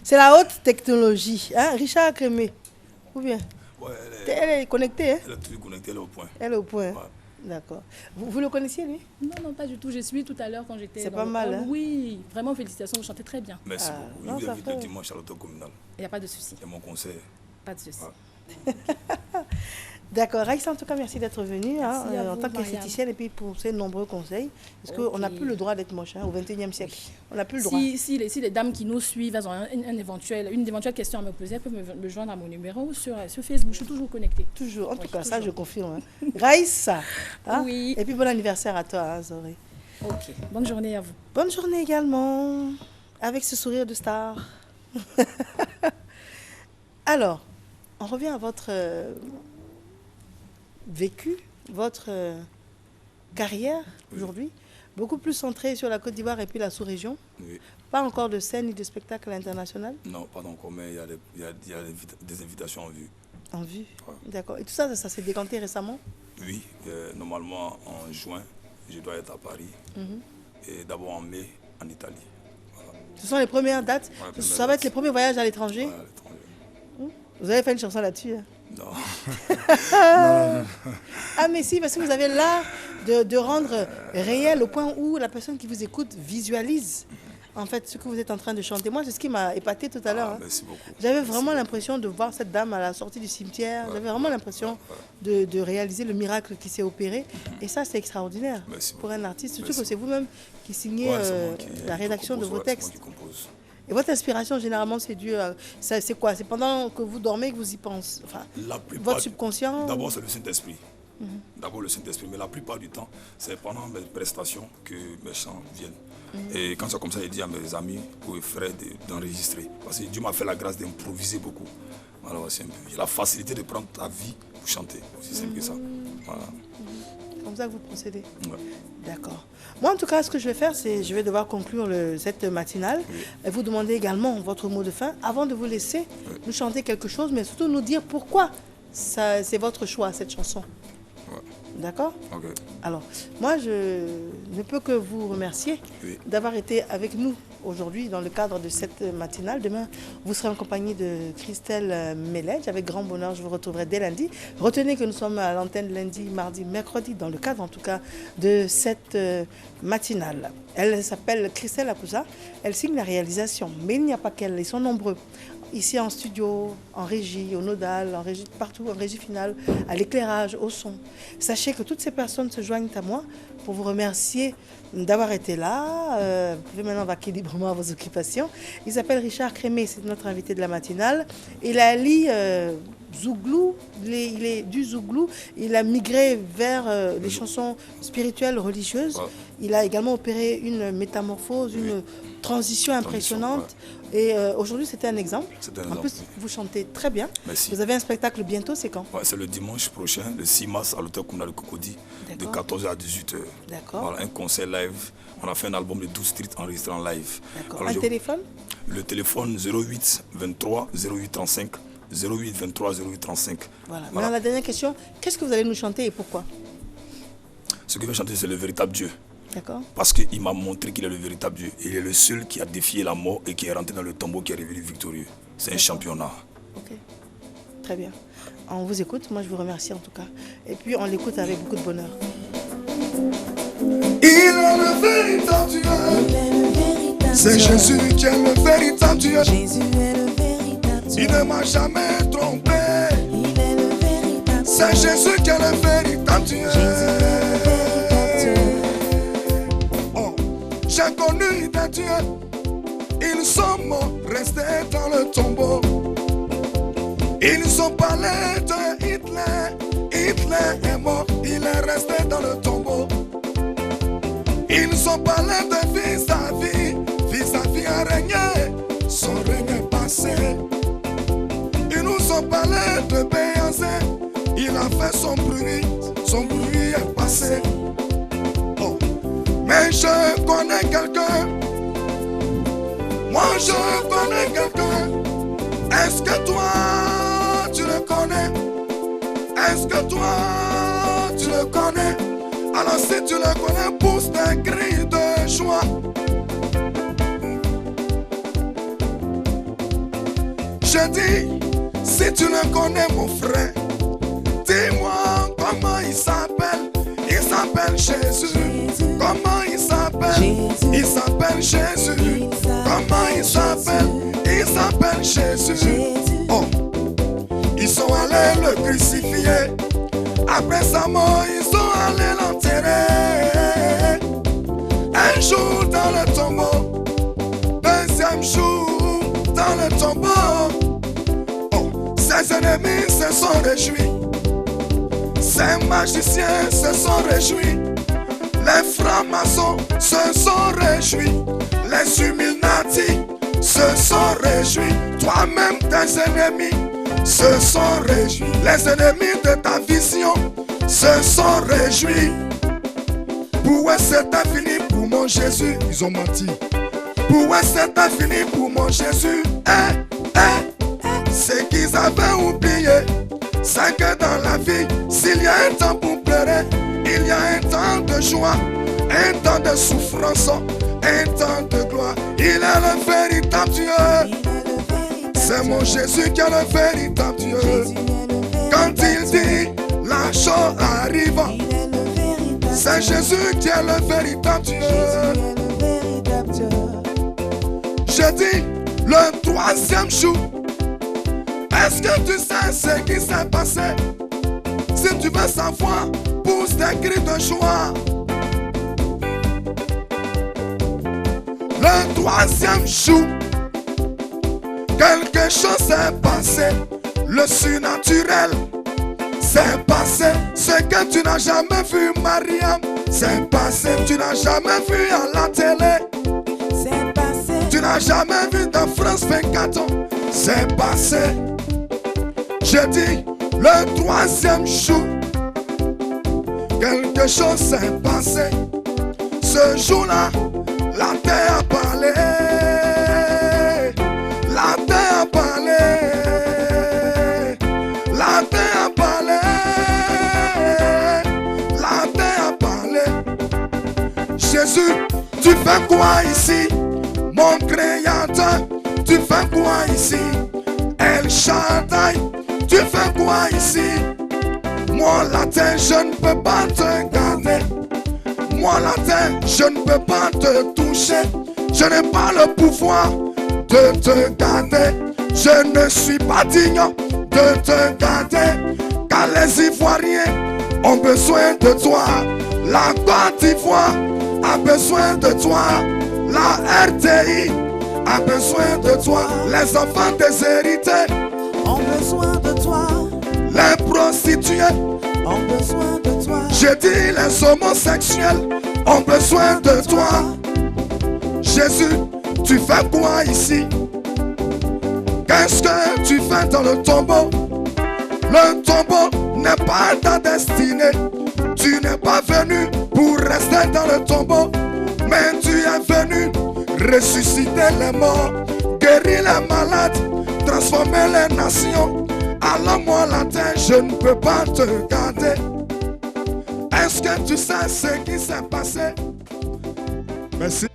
C'est la haute technologie. Hein? Richard Crémé. Ou bien Ouais, elle est connectée. Hein? Elle est toujours connectée, elle est au point. Elle est au point. Ouais. D'accord. Vous le connaissiez, lui? Non, pas du tout. J'ai suivi tout à l'heure quand j'étais. C'est pas mal, hein? Oui, vraiment félicitations, vous chantez très bien. Merci beaucoup. non, Je vous ça invite fait- le dimanche à l'auto communal. Il n'y a pas de souci. C'est mon conseil. Pas de souci. Ouais. D'accord. Raïssa, en tout cas, merci d'être venue hein, Merci à en vous, tant Mariam. qu'esthéticienne et puis pour ces nombreux conseils. Parce qu'on n'a plus le droit d'être moche hein, au XXIe siècle. On n'a plus le droit. Si les dames qui nous suivent, elles ont une éventuelle question à me poser, elles peuvent me joindre à mon numéro sur Facebook. Je suis toujours connectée. Toujours. En tout cas, ça, toujours. je confirme. Hein. Raïssa. Hein? Oui. Et puis, bon anniversaire à toi, hein, Zoré. Ok. Bonne journée à vous. Bonne journée également, avec ce sourire de star. Alors, on revient à votre vécu, votre carrière aujourd'hui, beaucoup plus centrée sur la Côte d'Ivoire et puis la sous-région. Oui. Pas encore de scène ni de spectacle international Non, pas encore, mais il y a des invitations en vue. en vue. Ouais. D'accord. Et tout ça, ça s'est décanté récemment? Oui, normalement en juin, je dois être à Paris. Et d'abord en mai, en Italie. Voilà. Ce sont les premières dates. Ouais, Ça va être les premiers voyages à l'étranger. Ouais, à l'étranger. Vous avez fait une chanson là-dessus hein? Non. Ah mais si, parce que vous avez l'art de rendre réel au point où la personne qui vous écoute visualise en fait ce que vous êtes en train de chanter. Moi, c'est ce qui m'a épaté tout à l'heure. Ah, Hein. merci beaucoup. J'avais vraiment l'impression de voir cette dame à la sortie du cimetière. J'avais vraiment l'impression de réaliser le miracle qui s'est opéré. Et ça, c'est extraordinaire Merci pour un artiste. Surtout Merci que c'est vous-même qui signez Ouais, c'est moi qui la rédaction de compose, vos ouais, c'est textes. moi qui compose. Et votre inspiration, généralement, c'est dû à... C'est quoi? C'est pendant que vous dormez que vous y pensez? Enfin, La plupart votre subconscient? D'abord, c'est le Saint-Esprit. D'abord, le Saint-Esprit. Mais la plupart du temps, c'est pendant mes prestations que mes chants viennent. Et quand c'est comme ça, je dis à mes amis ou mes frères d'enregistrer. Parce que Dieu m'a fait la grâce d'improviser beaucoup. Alors, c'est un peu... J'ai la facilité de prendre ta vie pour chanter. Aussi simple que ça. Voilà. Comme ça que vous procédez? Ouais. D'accord. Moi, en tout cas, ce que je vais faire, c'est je vais devoir conclure cette matinale. Et vous demander également votre mot de fin avant de vous laisser nous chanter quelque chose, mais surtout nous dire pourquoi c'est votre choix, cette chanson. Ouais. D'accord? Ok. Alors, moi, je ne peux que vous remercier Oui. d'avoir été avec nous aujourd'hui dans le cadre de cette matinale. Demain, vous serez en compagnie de Christelle Melledge. Avec grand bonheur, je vous retrouverai dès lundi. Retenez que nous sommes à l'antenne lundi, mardi, mercredi, dans le cadre en tout cas de cette matinale. Elle s'appelle Christelle Akouza. Elle signe la réalisation, mais il n'y a pas qu'elle, ils sont nombreux. Ici en studio, en régie, au nodal, en régie, partout, en régie finale, à l'éclairage, au son. Sachez que toutes ces personnes se joignent à moi pour vous remercier d'avoir été là. Vous pouvez maintenant vaquer librement à vos occupations. Il s'appelle Richard Crémé, c'est notre invité de la matinale. Il a li Zouglou, il est du Zouglou. Il a migré vers les chansons spirituelles, religieuses. Ouais. Il a également opéré une métamorphose, une transition impressionnante. Et aujourd'hui, c'était un exemple. C'était un En exemple, plus, oui. vous chantez très bien. Merci. Vous avez un spectacle bientôt, c'est quand? Ouais, c'est le dimanche prochain, le 6 mars, à l'hôtel communal de Cocody, de D'accord. 14h à 18h. D'accord. Voilà, un concert live. On a fait un album de 12 titres enregistré en live. D'accord. Alors, Un téléphone? Le téléphone 08 23 08 35. 08 23 08 35. Voilà. Voilà. Maintenant, la dernière question, qu'est-ce que vous allez nous chanter et pourquoi? Ce que je vais chanter, c'est le véritable Dieu. D'accord. Parce qu'il m'a montré qu'il est le véritable Dieu. Il est le seul qui a défié la mort et qui est rentré dans le tombeau, qui est revenu victorieux. C'est un championnat. Ok. Très bien. On vous écoute. Moi, je vous remercie en tout cas. Et puis, on l'écoute avec beaucoup de bonheur. Il est le véritable Dieu. C'est Jésus qui est le véritable Dieu. Jésus est le véritable Dieu. Il ne m'a jamais trompé. Il est le véritable Dieu. C'est Jésus qui est le véritable Dieu. Oh, j'ai connu des dieux. Ils sont morts, restés dans le tombeau. Ils ont parlé de Hitler. Hitler est mort, il est resté dans le tombeau. Ils ont parlé de vis-à-vis. Vis-à-vis a régné, son règne est passé. Ils nous ont parlé de Beyoncé. Il a fait son bruit est passé. Oh. Mais je connais quelqu'un. Moi je connais quelqu'un. Est-ce que toi tu le connais? Est-ce que toi tu le connais? Alors si tu le connais, pousse des cris de joie. Je dis, si tu le connais mon frère, dis-moi comment il s'appelle. Il s'appelle Jésus. Comment il s'appelle? Il s'appelle Jésus. Comment il s'appelle? Il s'appelle Jésus. Oh, ils sont allés le crucifier. Après sa mort, ils sont allés l'enterrer. Un jour dans le tombeau, deuxième jour dans le tombeau. Oh, ses ennemis se sont réjouis. Ces magiciens se sont réjouis. Les francs-maçons se sont réjouis. Les Illuminati se sont réjouis. Toi-même, tes ennemis se sont réjouis. Les ennemis de ta vision se sont réjouis. Pourquoi c'était fini pour mon Jésus? Ils ont menti. Pourquoi c'était fini pour mon Jésus? Ce qu'ils avaient oublié, c'est que dans la vie, s'il y a un temps pour pleurer, il y a un temps de joie, un temps de souffrance, un temps de gloire. Il est le véritable Dieu. C'est mon Jésus qui est le véritable Dieu. Quand il dit la chose arrive, c'est Jésus qui est le véritable Dieu. Je dis le troisième jour. Est-ce que tu sais ce qui s'est passé? Si tu veux savoir, pousse des cris de joie. Le troisième jour, quelque chose s'est passé. Le surnaturel s'est passé. Ce que tu n'as jamais vu, Mariam, c'est passé. Tu n'as jamais vu à la télé. C'est passé. Tu n'as jamais vu dans France 24 ans. C'est passé. Je dis le troisième jour, quelque chose s'est passé. Ce jour-là, la terre a parlé. La terre a parlé. La terre a parlé. La terre a parlé. Jésus, tu fais quoi ici? Mon créateur, tu fais quoi ici? El Shaddai, tu fais quoi ici? Moi la terre, je ne peux pas te garder. Moi la terre, je ne peux pas te toucher. Je n'ai pas le pouvoir de te garder. Je ne suis pas digne de te garder. Car les Ivoiriens ont besoin de toi. La Côte d'Ivoire a besoin de toi. La RTI a besoin de toi. Les enfants déshérités ont besoin de toi. Les prostituées ont besoin de toi. Je dis les homosexuels ont besoin de toi. Jésus, tu fais quoi ici? Qu'est-ce que tu fais dans le tombeau? Le tombeau n'est pas ta destinée. Tu n'es pas venu pour rester dans le tombeau, mais tu es venu ressusciter les morts, guérir les malades, transformer les nations. Alors moi la terre, je ne peux pas te garder. Est-ce que tu sais ce qui s'est passé? Merci.